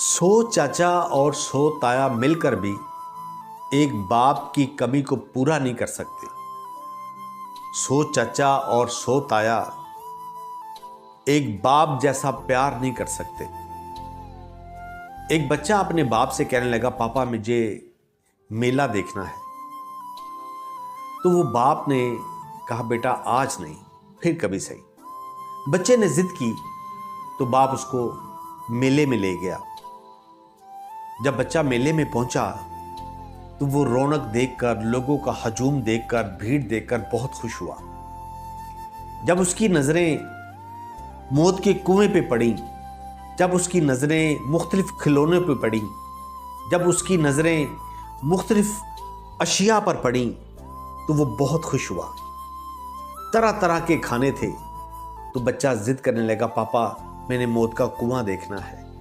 सौ चाचा और सौ ताया मिलकर भी एक बाप की कमी को पूरा नहीं कर सकते। सौ चाचा और सौ ताया एक बाप जैसा प्यार नहीं कर सकते। एक बच्चा अपने बाप से कहने लगा, पापा मुझे मेला देखना है। तो वो बाप ने कहा, बेटा आज नहीं, फिर कभी सही। बच्चे ने जिद की तो बाप उसको मेले में ले गया। जब बच्चा मेले में पहुंचा तो वो रौनक देखकर, लोगों का हजूम देखकर, भीड़ देखकर बहुत खुश हुआ। जब उसकी नजरें मौत के कुएं पे पड़ी, जब उसकी नजरें मुख्तलिफ खिलौनों पे पड़ी, जब उसकी नजरें मुख्तलिफ अशिया पर पड़ी, तो वो बहुत खुश हुआ। तरह तरह के खाने थे। तो बच्चा जिद करने लगा, पापा मैंने मौत का कुआं देखना है।